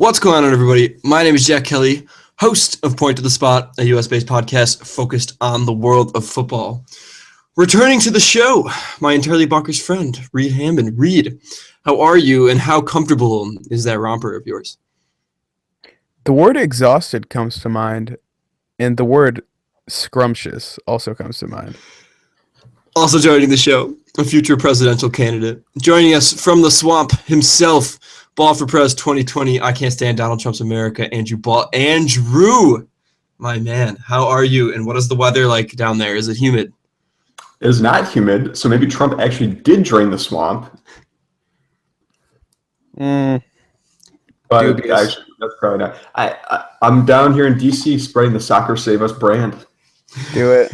What's going on, everybody? My name is Jack Kelly, host of Point to the Spot, a US-based podcast focused on the world of football. Returning to the show, my entirely bonkers friend, Reed Hammond. Reed, how are you, and how comfortable is that romper of yours? The word exhausted comes to mind, and the word scrumptious also comes to mind. Also joining the show, a future presidential candidate. Joining us from the swamp himself, Ball for Prez 2020, I Can't Stand Donald Trump's America, Andrew Ball. Andrew, my man, how are you, and what is the weather like down there? Is it humid? It is not humid, so maybe Trump actually did drain the swamp. But Dubious. actually, that's probably not. I'm down here in D.C. spreading the Soccer Save Us brand. Do it.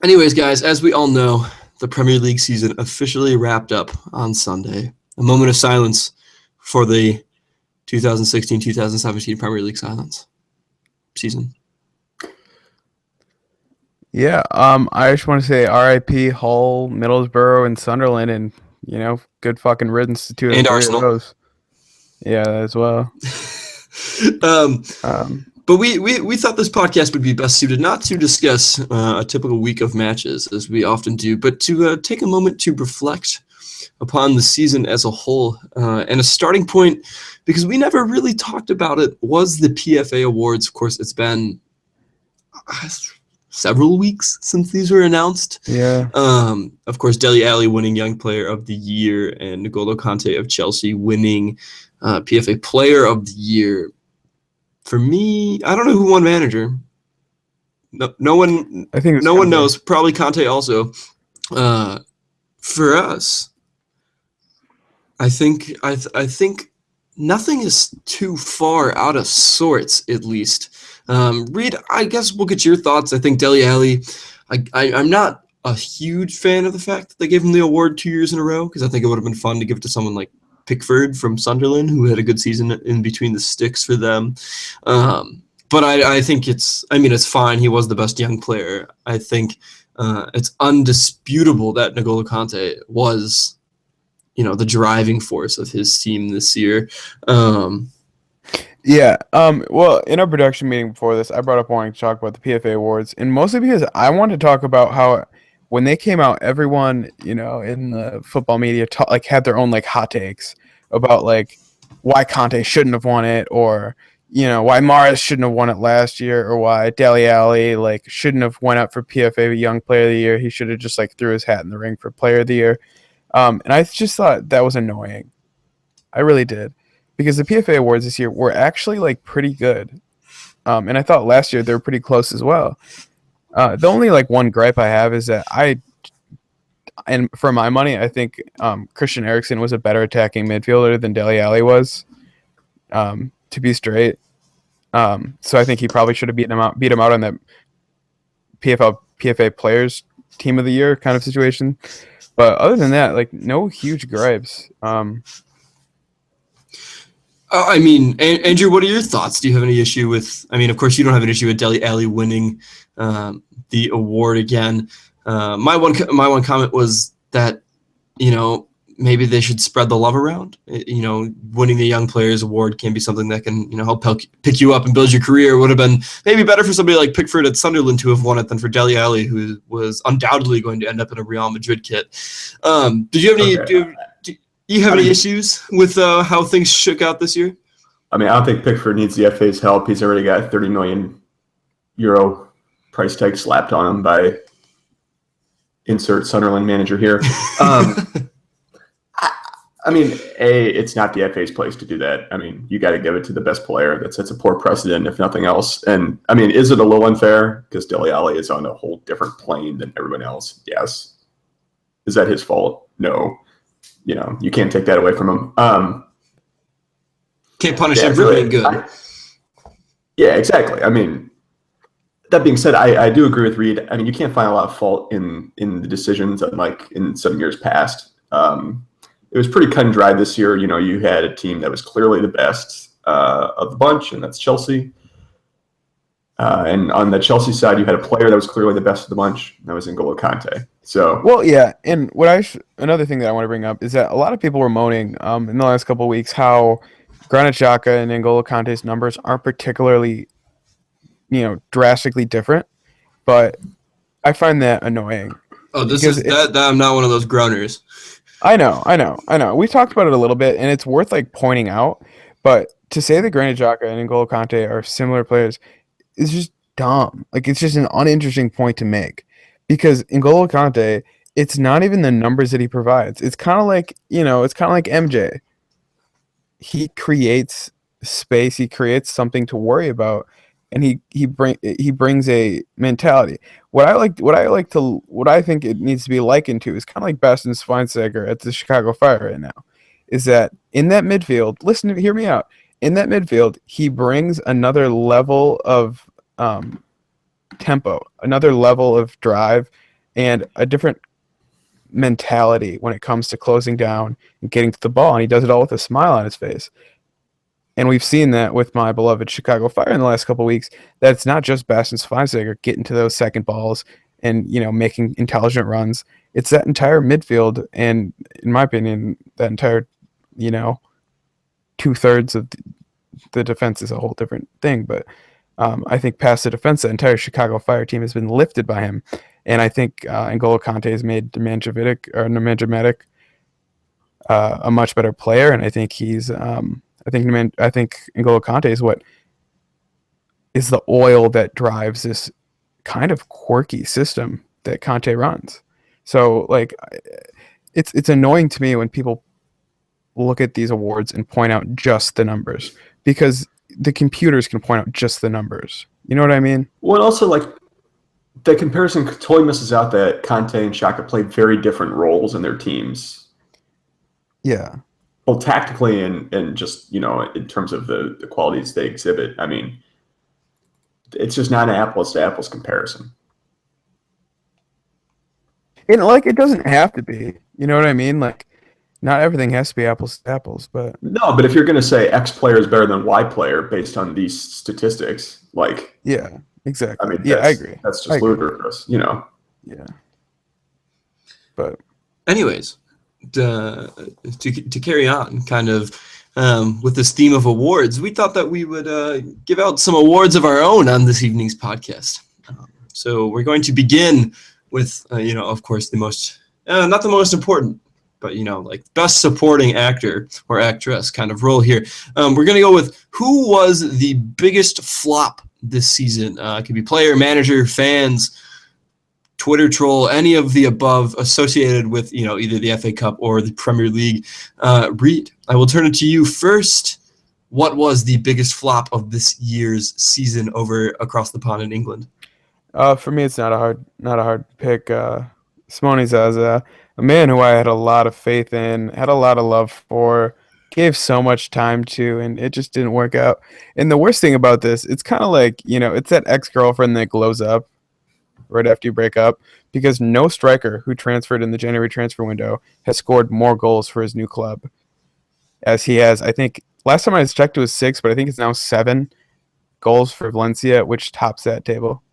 Anyways, guys, as we all know, the Premier League season officially wrapped up on Sunday. A moment of silence for the 2016-2017 Premier League season. Yeah, I just want to say R.I.P. Hull, Middlesbrough, and Sunderland, and, good fucking riddance to two And three Arsenal. of those. Yeah, as well. But we thought this podcast would be best suited not to discuss a typical week of matches, as we often do, but to take a moment to reflect upon the season as a whole. And a starting point, because we never really talked about it, was the PFA Awards. Of course, it's been several weeks since these were announced. Yeah. Of course, Dele Alli winning Young Player of the Year, and N'Golo Kante of Chelsea winning PFA Player of the Year. For me, I don't know who won Manager. No one. I think no one knows. Probably Kante also. For us, I think nothing is too far out of sorts. At least, Reed, I guess we'll get your thoughts. I think Dele Alli. I'm not a huge fan of the fact that they gave him the award 2 years in a row, because I think it would have been fun to give it to someone like Pickford from Sunderland, who had a good season in between the sticks for them. But I think it's fine. He was the best young player. I think it's undisputable that N'Golo Kante was, the driving force of his team this year. Yeah. Well, in our production meeting before this, I brought up wanting to talk about the PFA Awards, and mostly because I wanted to talk about how when they came out, everyone, in the football media had their own hot takes about why Kante shouldn't have won it, or why Mahrez shouldn't have won it last year, or why Dele Alli shouldn't have went up for PFA Young Player of the Year. He should have just threw his hat in the ring for Player of the Year. And I just thought that was annoying. I really did, because the PFA Awards this year were actually pretty good. And I thought last year they were pretty close as well. The only one gripe I have is that and for my money, I think Christian Eriksen was a better attacking midfielder than Dele Alli was, to be straight. So I think he probably should have beat him out on that PFA Players Team of the Year kind of situation. But other than that, no huge gripes. Andrew, what are your thoughts? Do you have any issue with? Of course, you don't have an issue with Dele Alli winning the award again. My one comment was that, maybe they should spread the love around. Winning the Young Players Award can be something that can, help pick you up and build your career. It would have been maybe better for somebody like Pickford at Sunderland to have won it than for Dele Alli, who was undoubtedly going to end up in a Real Madrid kit. Did you have any? Okay. Do you have any issues with how things shook out this year? I don't think Pickford needs the FA's help. He's already got a €30 million price tag slapped on him by insert Sunderland manager here. It's not the FA's place to do that. You got to give it to the best player. That sets a poor precedent, if nothing else. And, is it a little unfair? Because Dele Alli is on a whole different plane than everyone else. Yes. Is that his fault? No. You can't take that away from him. Can't punish him for being good. Yeah, exactly. That being said, I do agree with Reed. You can't find a lot of fault in the decisions, unlike in some years past. It was pretty cut and dry this year. You had a team that was clearly the best of the bunch, and that's Chelsea. And on the Chelsea side, you had a player that was clearly the best of the bunch. That was N'Golo Kante. So Well, yeah, and another thing that I want to bring up is that a lot of people were moaning in the last couple of weeks how Granit Xhaka and N'Golo Kante's numbers aren't particularly, drastically different, but I find that annoying Oh, this because is that I'm not one of those groaners. I know. We talked about it a little bit, and it's worth like pointing out. But to say that Granit Xhaka and N'Golo Kante are similar players is just dumb. Like it's just an uninteresting point to make because N'Golo Kante, it's not even the numbers that he provides. It's kind of like MJ. He creates space. He creates something to worry about, and he brings a mentality. What I think it needs to be likened to is kind of like Bastian Schweinsteiger at the Chicago Fire right now. Is that in that midfield? Hear me out. In that midfield, he brings another level of tempo, another level of drive, and a different mentality when it comes to closing down and getting to the ball. And he does it all with a smile on his face. And we've seen that with my beloved Chicago Fire in the last couple of weeks. That it's not just Bastian Schweinsteiger getting to those second balls and making intelligent runs. It's that entire midfield, and in my opinion, that entire 2/3 of the defense is a whole different thing. But I think past the defense, the entire Chicago Fire team has been lifted by him, and I think N'Golo Kante has made Nemanja Matic a much better player, and I think he's. I think N'Golo Kante is what is the oil that drives this kind of quirky system that Kante runs. So like, it's annoying to me when people look at these awards and point out just the numbers because the computers can point out just the numbers. You know what I mean? well, and also like the comparison totally misses out that Conte and Xhaka played very different roles in their teams. Yeah. Well, tactically and just in terms of the qualities they exhibit. I mean, it's just not an apples to apples comparison. And like, it doesn't have to be. You know what I mean? Like, not everything has to be apples to apples, but No, but if you're going to say X player is better than Y player based on these statistics, like, yeah, exactly. I mean, Yeah, I agree. That's just ludicrous, Yeah. But Anyways, to carry on, kind of with this theme of awards, we thought that we would give out some awards of our own on this evening's podcast. So we're going to begin with, of course, the most, not the most important, but, like best supporting actor or actress kind of role here. We're going to go with who was the biggest flop this season. It could be player, manager, fans, Twitter troll, any of the above associated with, either the FA Cup or the Premier League. Reed, I will turn it to you first. What was the biggest flop of this year's season over across the pond in England? for me, it's not a hard pick. Simone Zaza, a man who I had a lot of faith in, had a lot of love for, gave so much time to, and it just didn't work out. And the worst thing about this, it's kind of like, it's that ex-girlfriend that glows up right after you break up, because no striker who transferred in the January transfer window has scored more goals for his new club as he has. I think last time I checked it was 6, but I think it's now 7 goals for Valencia, which tops that table.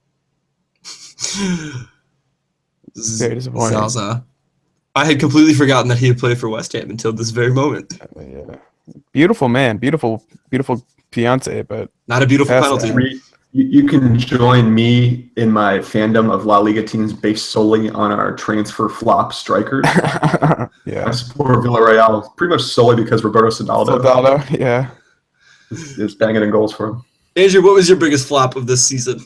Very disappointing. Zaza. I had completely forgotten that he had played for West Ham until this very moment. Yeah. Beautiful man, beautiful fiance, but Not a beautiful Past penalty. that. You can join me in my fandom of La Liga teams based solely on our transfer flop strikers. I yeah. support Villarreal pretty much solely because Roberto Soldado Yeah. is banging in goals for him. Andrew, what was your biggest flop of this season?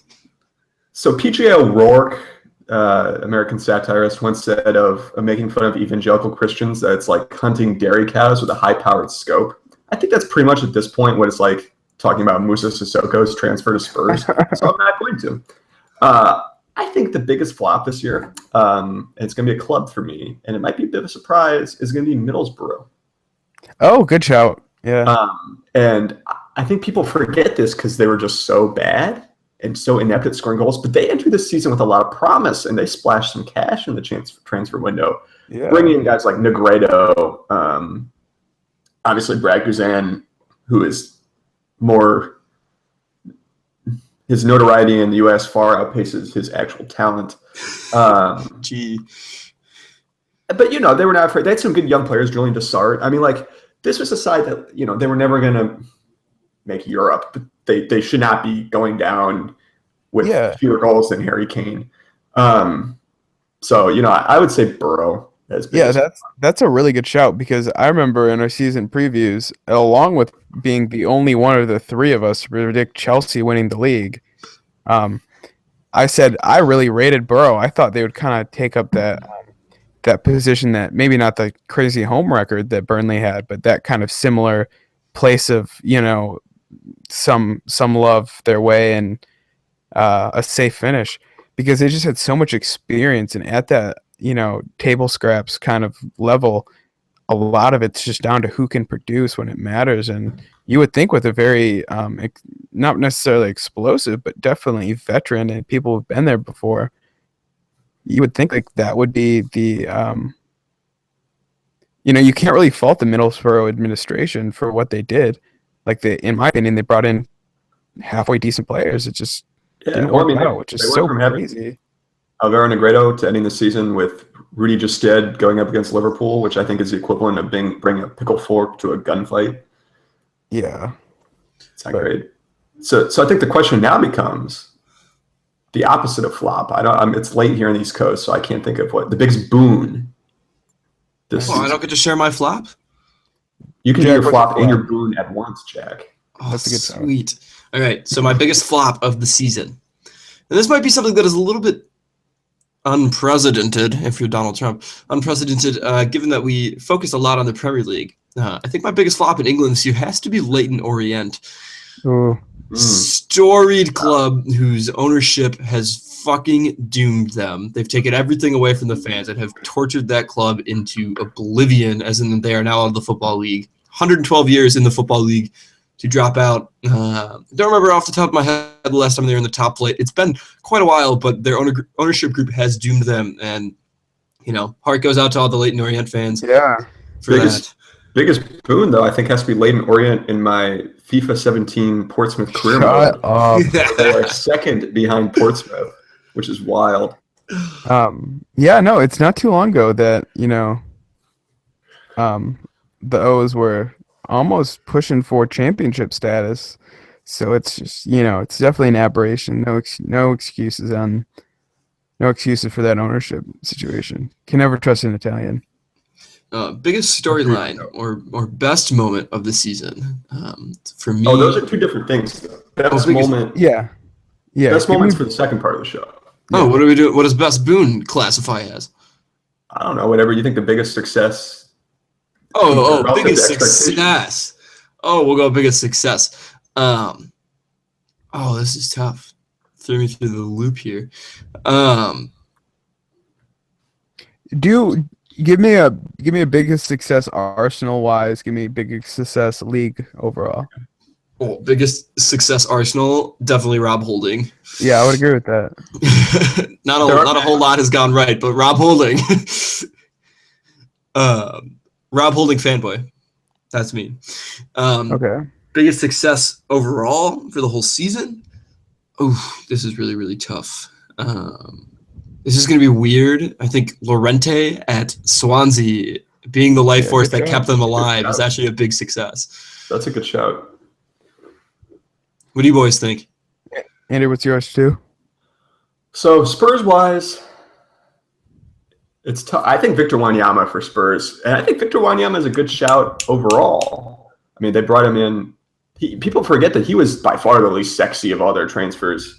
So PJ O'Rourke, American satirist, once said of making fun of evangelical Christians that it's like hunting dairy cows with a high-powered scope. I think that's pretty much at this point what it's like talking about Musa Sissoko's transfer to Spurs. So I'm not going to. I think the biggest flop this year, and it's going to be a club for me, and it might be a bit of a surprise, is going to be Middlesbrough. Oh, good shout. Yeah. And I think people forget this because they were just so bad and so inept at scoring goals, but they entered this season with a lot of promise, and they splashed some cash in the transfer window, bringing in guys like Negredo, obviously Brad Guzan, who is his notoriety in the U.S. far outpaces his actual talent. Gee. But they were not afraid. They had some good young players drilling to start. I mean, like this was a side that they were never going to make Europe, but they should not be going down with fewer goals than Harry Kane. So I would say Burrow. That's a really good shout, because I remember in our season previews, along with being the only one of the three of us to predict Chelsea winning the league, I said I really rated Burrow. I thought they would kind of take up that position, that maybe not the crazy home record that Burnley had, but that kind of similar place of some love their way and a safe finish, because they just had so much experience, and at that table scraps kind of level, a lot of it's just down to who can produce when it matters. And you would think with a very not necessarily explosive, but definitely veteran and people who've been there before, you would think like that would be the you can't really fault the Middlesbrough administration for what they did. Like in my opinion, they brought in halfway decent players. It just didn't work out, which is so crazy. Alvaro Negredo to ending the season with Rudy Gestede going up against Liverpool, which I think is the equivalent of bringing a pickle fork to a gunfight. Yeah. It's not great. So I think the question now becomes the opposite of flop. It's late here on the East Coast, so I can't think of what the biggest boon this season. I don't get to share my flop? You can do your flop and your boon at once, Jack. Oh, that's a good sweet. All right, so my biggest flop of the season. And this might be something that is a little bit unprecedented, if you're Donald Trump, given that we focus a lot on the Premier League. I think my biggest flop in England this year has to be Leyton Orient. Storied club whose ownership has fucking doomed them. They've taken everything away from the fans and have tortured that club into oblivion, as in they are now out of the Football League. 112 years in the Football League to drop out. Don't remember off the top of my head the last time they were in the top flight. It's been quite a while, but their ownership group has doomed them. And, heart goes out to all the Leyton Orient fans. Yeah. Biggest boon, though, I think has to be Leyton Orient in my FIFA 17 Portsmouth career mode. They are second behind Portsmouth, which is wild. It's not too long ago that, the O's were almost pushing for championship status. So it's just, it's definitely an aberration. No excuses for that ownership situation. Can never trust an Italian. Biggest storyline or best moment of the season for me. Oh, those are two different things. Best moment. Yeah. Best moments for the second part of the show. Oh, what do we do? What does best boon classify as? I don't know. Whatever you think the biggest success. Biggest success. Oh, we'll go biggest success. This is tough. Threw me through the loop here. Give me a biggest success Arsenal wise. Give me biggest success league overall. Oh, biggest success Arsenal, definitely Rob Holding. Yeah, I would agree with that. not a whole lot has gone right, but Rob Holding. Rob Holding fanboy. That's me. Okay. Biggest success overall for the whole season? Oh, this is really, really tough. This is going to be weird. I think Llorente at Swansea being the life force that kept them alive is actually a big success. That's a good shout. What do you boys think? Andy, what's yours too? So Spurs-wise, it's tough. I think Victor Wanyama for Spurs. And I think Victor Wanyama is a good shout overall. I mean, they brought him in. People forget that he was by far the least sexy of all their transfers.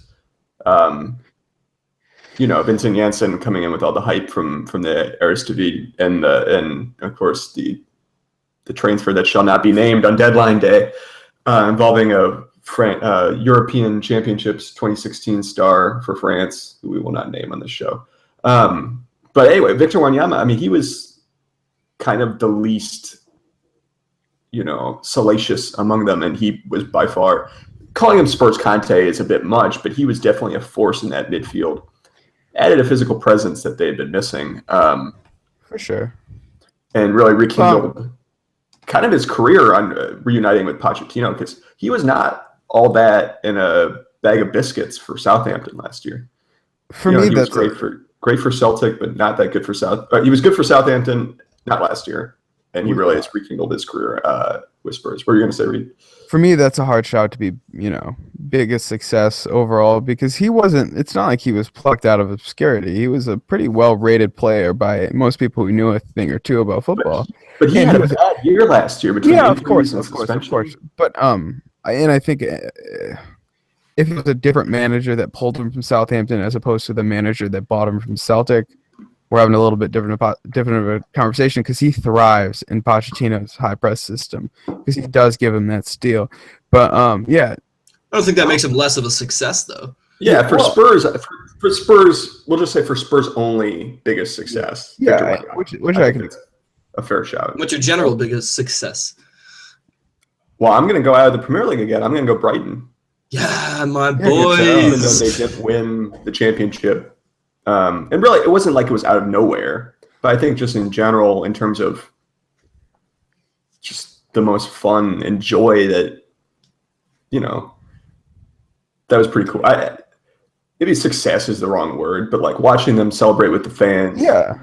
Vincent Janssen coming in with all the hype from the Eredivisie and of course the transfer that shall not be named on deadline day, involving a European Championships 2016 star for France, who we will not name on this show. But anyway, Victor Wanyama, I mean, he was kind of the least, salacious among them, and he was by far, calling him Spurs Conte is a bit much, but he was definitely a force in that midfield. Added a physical presence that they had been missing. For sure. And really rekindled kind of his career on reuniting with Pochettino, because he was not all that in a bag of biscuits for Southampton last year. For You know, me, he was that's great for Celtic, but not that good for South. He was good for Southampton, not last year, and he really has rekindled his career with Spurs. What are you going to say, Reed? for me, that's a hard shout to be, biggest success overall because he wasn't. It's not like he was plucked out of obscurity. He was a pretty well-rated player by most people who knew a thing or two about football. But he And had he a was- bad year last year between Yeah, of injuries course, and of course, of suspension. course. But I think if it was a different manager that pulled him from Southampton as opposed to the manager that bought him from Celtic, we're having a little bit different of a conversation because he thrives in Pochettino's high press system because he does give him that steal. But yeah, I don't think that makes him less of a success, though. Yeah, for Spurs, we'll just say for Spurs only biggest success. Yeah, Victor Wembanyama. which I I think can. that's a fair shout. What's your general biggest success? Well, I'm going to go out of the Premier League again. I'm going to go Brighton. Yeah, my good boys. shout. Even though they didn't win the championship, and really, it wasn't like it was out of nowhere. But I think just in general, in terms of just the most fun and joy that that was pretty cool. Maybe success is the wrong word, but like watching them celebrate with the fans. Yeah.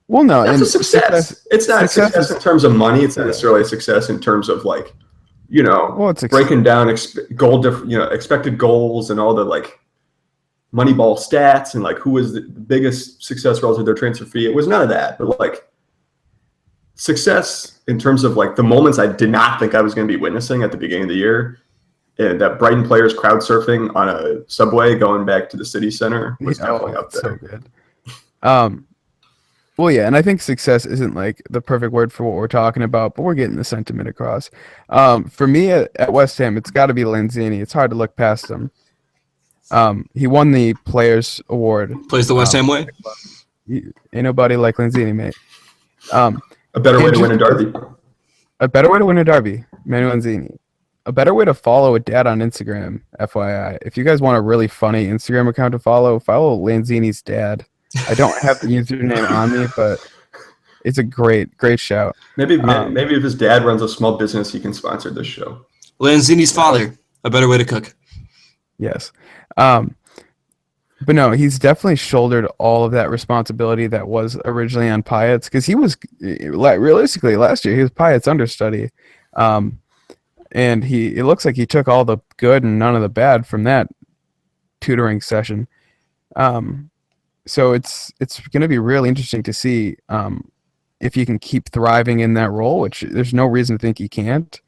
Well, no, That's and a success. It's not a success in terms of money. It's not necessarily a success in terms of like, it's breaking down expected goals and all the like Moneyball stats and like who was the biggest success relative to their transfer fee. It was none of that, but like success in terms of like the moments I did not think I was going to be witnessing at the beginning of the year. And that Brighton players crowd surfing on a subway going back to the city center was definitely up there. So good. Well, yeah, and I think success isn't like the perfect word for what we're talking about, but we're getting the sentiment across. For me at West Ham, it's got to be Lanzini. It's hard to look past him. He won the Players Award. Plays the West Ham way. Ain't nobody like Lanzini, mate. A better way to win a derby. A better way to win a derby, Manu Lanzini. A better way to follow a dad on Instagram, FYI. If you guys want a really funny Instagram account to follow Lanzini's dad. I don't have the username on me, but it's a great shout. Maybe if his dad runs a small business, he can sponsor this show. Lanzini's father. A better way to cook. Yes. But no, he's definitely shouldered all of that responsibility that was originally on Payet's because he was, realistically, last year, he was Payet's understudy. And it looks like he took all the good and none of the bad from that tutoring session. So it's going to be really interesting to see if he can keep thriving in that role, which there's no reason to think he can't.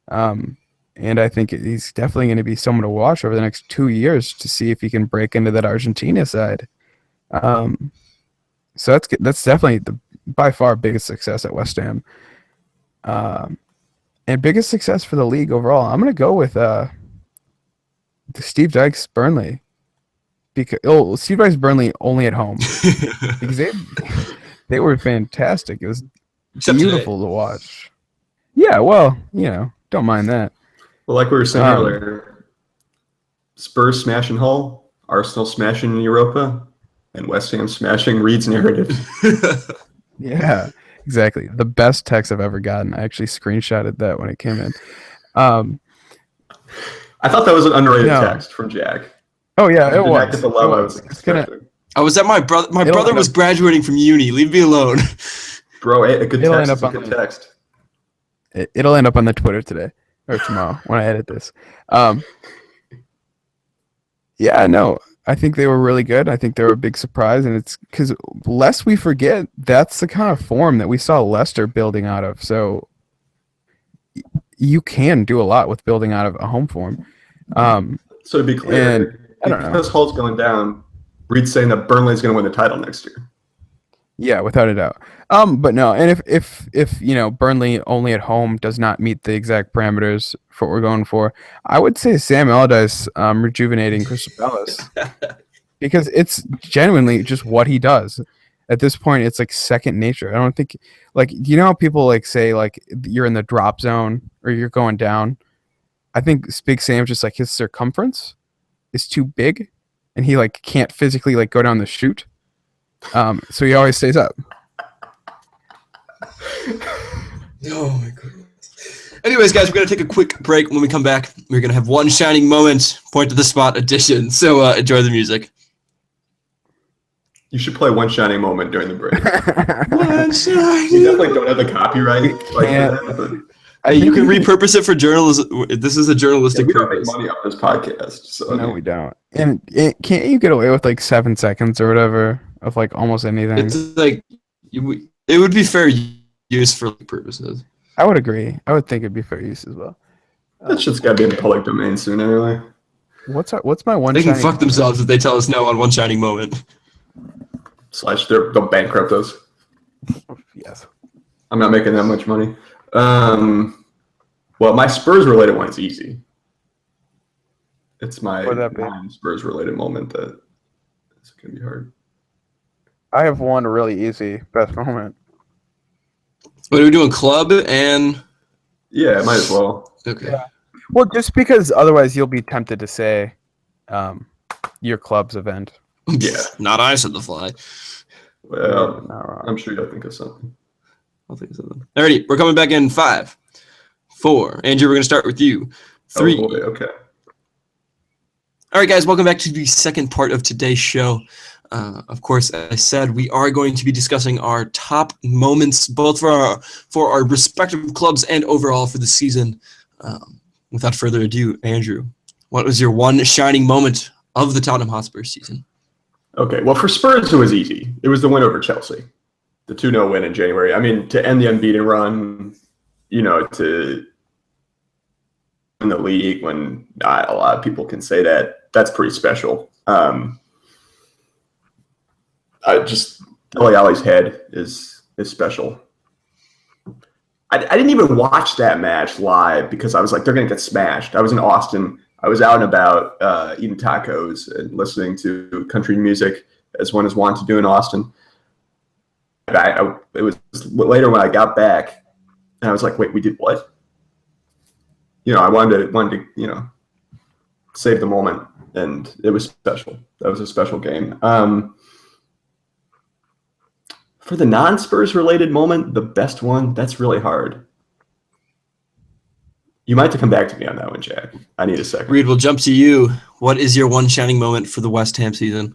And I think he's definitely going to be someone to watch over the next 2 years to see if he can break into that Argentina side. So that's definitely the by far biggest success at West Ham. And biggest success for the league overall. I'm going to go with the Steve Dykes Burnley. Because Steve Dykes Burnley only at home because they were fantastic. It was beautiful to watch. Yeah, well, don't mind that. Well, like we were saying earlier, Spurs smashing Hull, Arsenal smashing Europa, and West Ham smashing Reed's narrative. Yeah, exactly. The best text I've ever gotten. I actually screenshotted that when it came in. I thought that was an underrated text from Jack. Oh yeah, it was. At the love I was expecting. I was at my brother. My brother was graduating from uni. Leave me alone. Bro, a good text is a good text. It'll end up on the Twitter today or tomorrow when I edit this. Yeah, no, I think they were really good. I think they were a big surprise, and it's because lest we forget, that's the kind of form that we saw Leicester building out of. So you can do a lot with building out of a home form. So to be clear, because Hull's going down, Reed's saying that Burnley's going to win the title next year. Yeah, without a doubt. But no, and if Burnley only at home does not meet the exact parameters for what we're going for, I would say Sam Allardyce rejuvenating Crystal Palace because it's genuinely just what he does. At this point, it's like second nature. I don't think how people like say like you're in the drop zone or you're going down. I think Big Sam's just like his circumference is too big, and he like can't physically like go down the chute. So he always stays up. Oh my goodness. Anyways, guys, we're going to take a quick break. When we come back, we're going to have one shining moment, point to the spot edition. So enjoy the music. You should play one shining moment during the break. One shining You definitely don't have the copyright like can't. that, but Hey, you can repurpose it for journalism. This is a yeah, journalistic we don't make purpose. money off this podcast. So No, we don't. And can't you get away with like 7 seconds or whatever of like almost anything? It's like it would be fair use for purposes. I would agree. I would think it'd be fair use as well. that shit's got to be in the public domain soon anyway. What's my one? They can shining fuck themselves if they tell us no on one shining moment. / they'll bankrupt us. Yes. I'm not making that much money. Well, my Spurs related one is easy. It's my What would that be? Spurs related moment that it's gonna be hard. I have one really easy best moment. What are we doing? Club and Yeah, might as well. okay. Yeah. Well, just because otherwise you'll be tempted to say your club's event. Yeah. Not I said the fly. Well, Not wrong. I'm sure you'll think of something. I'll think of something. Alrighty, we're coming back in 5, 4. Andrew, we're gonna start with you. 3. Oh, boy, okay. All right, guys, welcome back to the second part of today's show. Of course, as I said, we are going to be discussing our top moments, both for our respective clubs and overall for the season. Without further ado, Andrew, what was your one shining moment of the Tottenham Hotspur season? Okay, well, for Spurs, it was easy. It was the win over Chelsea, the 2-0 win in January. I mean, to end the unbeaten run, to win the league when not a lot of people can say that, that's pretty special. Dele Alli's head is special. I didn't even watch that match live because I was like, they're going to get smashed. I was in Austin. I was out and about eating tacos and listening to country music, as one is wont to do in Austin. It was later when I got back, and I was like, wait, we did what? I wanted to save the moment, and it was special. That was a special game. For the non-Spurs related moment, the best one, that's really hard. You might have to come back to me on that one, Jack. I need a second. Reed, we'll jump to you. What is your one shining moment for the West Ham season?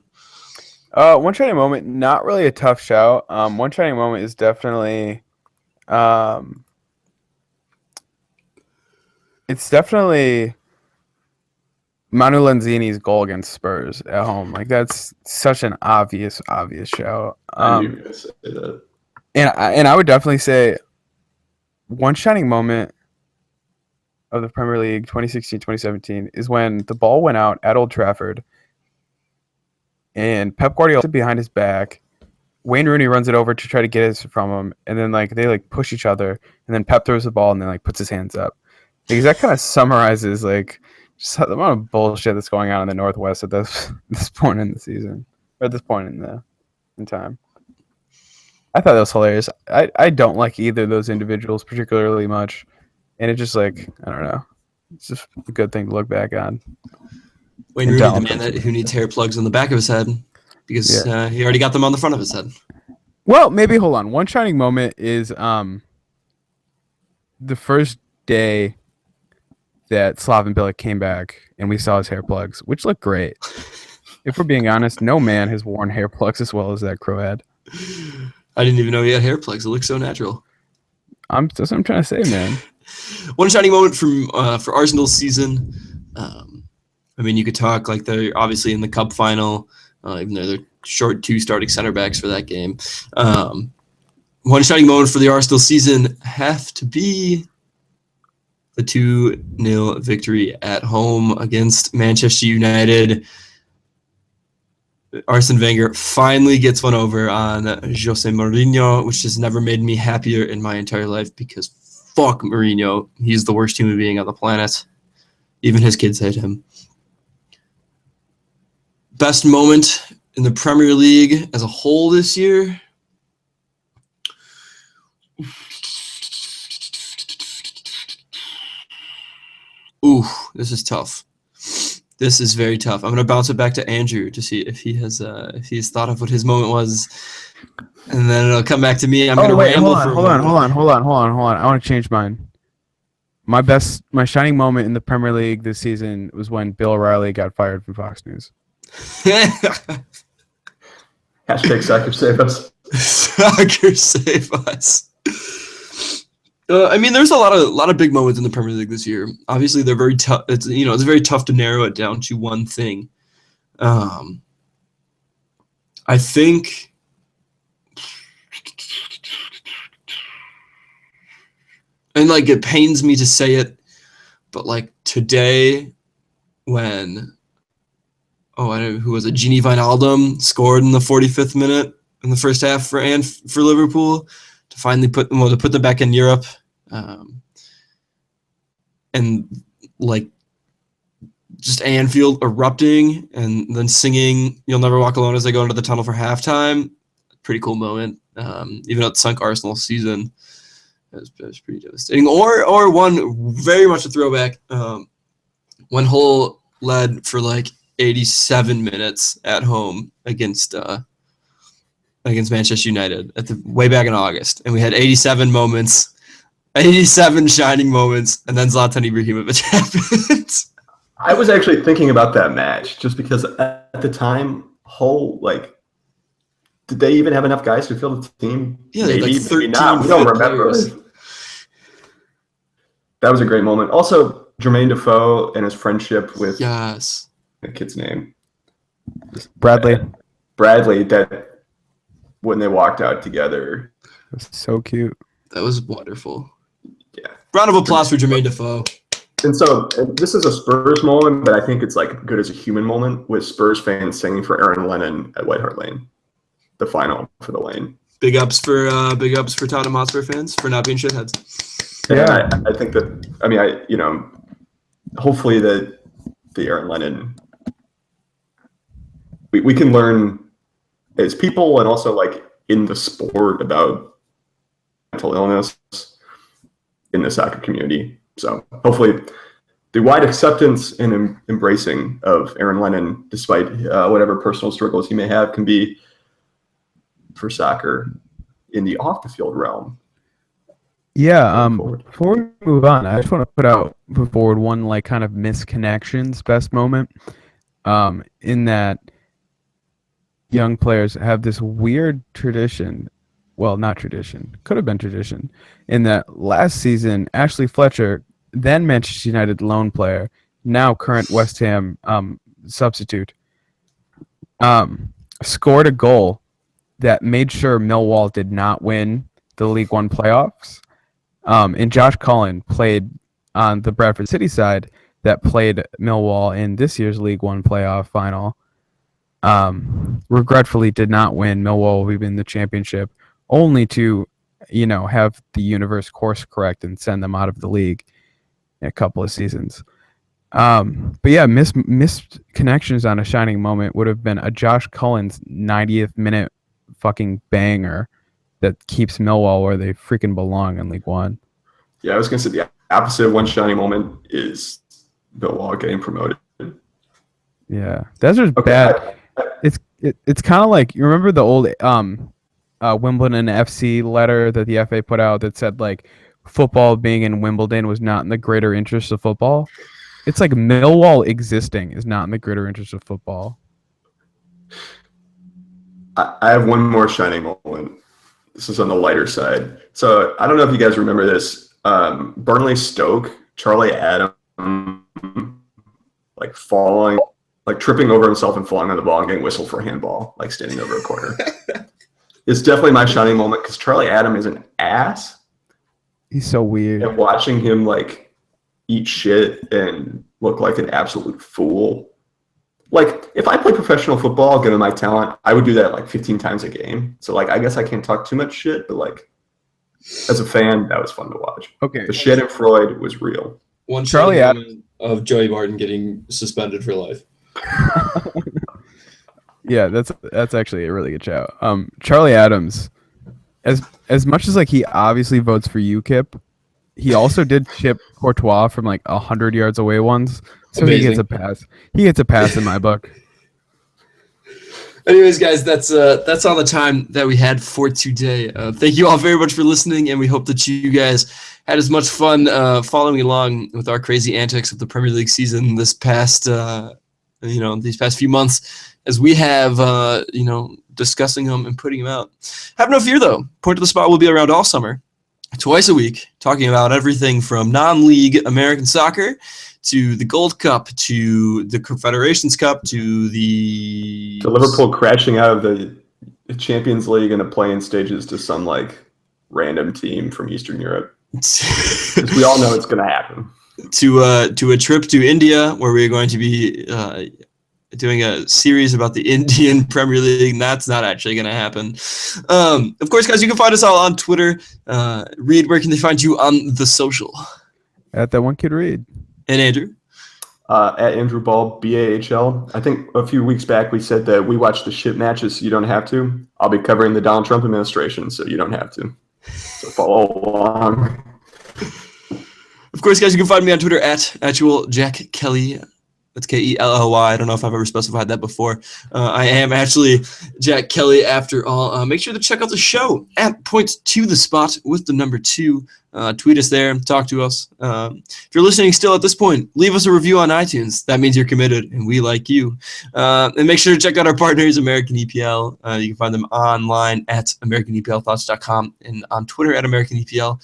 One shining moment, not really a tough shout. One shining moment is definitely, it's definitely Manu Lanzini's goal against Spurs at home. Like that's such an obvious shout. I knew you were going to say that. And I would definitely say one shining moment of the Premier League 2016-2017 is when the ball went out at Old Trafford and Pep Guardiola behind his back. Wayne Rooney runs it over to try to get it from him, and then they push each other, and then Pep throws the ball and then puts his hands up. Because that kind of summarizes just the amount of bullshit that's going on in the Northwest at this point in the season, or at this point in time. I thought that was hilarious. I don't like either of those individuals particularly much, and it just I don't know. It's just a good thing to look back on. Wayne Rooney, the man who needs hair plugs on the back of his head because he already got them on the front of his head. Well, maybe hold on. One shining moment is the first day that Slaven Bilic came back and we saw his hair plugs, which looked great. If we're being honest, no man has worn hair plugs as well as that crow had. I didn't even know he had hair plugs. It looks so natural. That's what I'm trying to say, man. One shining moment for Arsenal's season. You could talk they're obviously in the cup final, even though they're short 2 starting center backs for that game. One shining moment for the Arsenal season have to be the 2-0 victory at home against Manchester United. Arsene Wenger finally gets one over on Jose Mourinho, which has never made me happier in my entire life because fuck Mourinho. He's the worst human being on the planet. Even his kids hate him. Best moment in the Premier League as a whole this year? Ooh, this is tough. This is very tough. I'm going to bounce it back to Andrew to see if he's thought of what his moment was, and then it'll come back to me. I'm going to ramble for hold on. I want to change mine. My shining moment in the Premier League this season was when Bill O'Reilly got fired from Fox News. Hashtag soccer save us. Soccer save us. I mean, there's a lot of big moments in the Premier League this year. Obviously, they're very tough. It's very tough to narrow it down to one thing. I think, and like it pains me to say it, but like today, when I don't know who was it, Gini Wijnaldum scored in the 45th minute in the first half for Liverpool to finally put them back in Europe, and like just Anfield erupting and then singing "You'll Never Walk Alone" as they go into the tunnel for halftime. Pretty cool moment. Even though it sunk Arsenal's season, it was pretty devastating. Or one very much a throwback. When Hull led for like 87 minutes at home against Manchester United way back in August, and we had 87 moments, 87 shining moments, and then Zlatan Ibrahimovic happened. I was actually thinking about that match just because at the time, Hull, like, did they even have enough guys to fill the team? Yeah, they had like 13 not. We don't remember. players. That was a great moment. Also, Jermaine Defoe and his friendship with Yes. the kid's name, Bradley. Bradley, that when they walked out together. That's so cute. That was wonderful. Yeah. Round of applause for Jermaine Defoe. And this is a Spurs moment, but I think it's like good as a human moment with Spurs fans singing for Aaron Lennon at White Hart Lane, the final for the lane. Big ups for Tottenham Hotspur fans for not being shitheads. Yeah, I think that. I mean, hopefully the Aaron Lennon. We can learn as people and also like in the sport about mental illness in the soccer community. So hopefully the wide acceptance and embracing of Aaron Lennon, despite whatever personal struggles he may have, can be for soccer in the off the field realm. Yeah, before we move on, I just want to put forward one like kind of misconnections best moment. In that young players have this weird tradition. Well, not tradition. Could have been tradition. In that last season, Ashley Fletcher, then Manchester United loan player, now current West Ham substitute, scored a goal that made sure Millwall did not win the League One playoffs. And Josh Cullen played on the Bradford City side that played Millwall in this year's League One playoff final. Regretfully did not win. Millwall will be in the championship, only to, have the universe course correct and send them out of the league in a couple of seasons. But yeah, missed connections on a shining moment would have been a Josh Cullen's 90th minute fucking banger that keeps Millwall where they freaking belong in League One. Yeah, I was going to say the opposite of one shining moment is Millwall getting promoted. Yeah, that's just bad. It's kind of like, you remember the old Wimbledon FC letter that the FA put out that said like football being in Wimbledon was not in the greater interest of football? It's like Millwall existing is not in the greater interest of football. I have one more shining moment. This is on the lighter side. So I don't know if you guys remember this. Burnley Stoke, Charlie Adam, like falling, like tripping over himself and falling on the ball and getting whistled for a handball, like standing over a corner. It's definitely my shining moment because Charlie Adam is an ass. He's so weird. And watching him like eat shit and look like an absolute fool. Like, if I play professional football, given my talent, I would do that like 15 times a game. So, like, I guess I can't talk too much shit, but like, as a fan, that was fun to watch. Okay. The shit at Freud was real. One Charlie moment of Joey Barton getting suspended for life. Yeah, that's actually a really good shout. Charlie Adams, as much as like he obviously votes for UKIP, he also did chip Courtois from like 100 yards away once. So Amazing. He gets a pass. He gets a pass in my book. Anyways, guys, that's all the time that we had for today. Thank you all very much for listening, and we hope that you guys had as much fun following along with our crazy antics of the Premier League season this past, these past few months as we have, discussing them and putting them out. Have no fear, though. Point to the Spot will be around all summer, twice a week, talking about everything from non-league American soccer to the Gold Cup to the Confederations Cup to the Liverpool crashing out of the Champions League in the play-in stages to some like random team from Eastern Europe. Because we all know it's going to happen. To a trip to India, where we're going to be doing a series about the Indian Premier League, and that's not actually going to happen. Of course, guys, you can find us all on Twitter. Reed, where can they find you on the social? At that one kid Reed. And Andrew? At Andrew Ball, BAHL. I think a few weeks back we said that we watch the shit matches so you don't have to. I'll be covering the Donald Trump administration so you don't have to. So follow along. Of course, guys, you can find me on Twitter at actual Jack Kelly. That's Kelly. I don't know if I've ever specified that before. I am actually Jack Kelly after all. Make sure to check out the show at Point to the Spot with the number 2. Tweet us there, talk to us. If you're listening still at this point, leave us a review on iTunes. That means you're committed, and we like you. And make sure to check out our partners, American EPL. You can find them online at AmericanEPLthoughts.com and on Twitter at American EPL.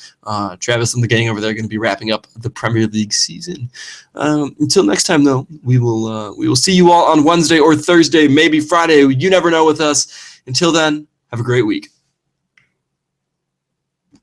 Travis and the gang over there are going to be wrapping up the Premier League season. Until next time, though, we will see you all on Wednesday or Thursday, maybe Friday. You never know with us. Until then, have a great week.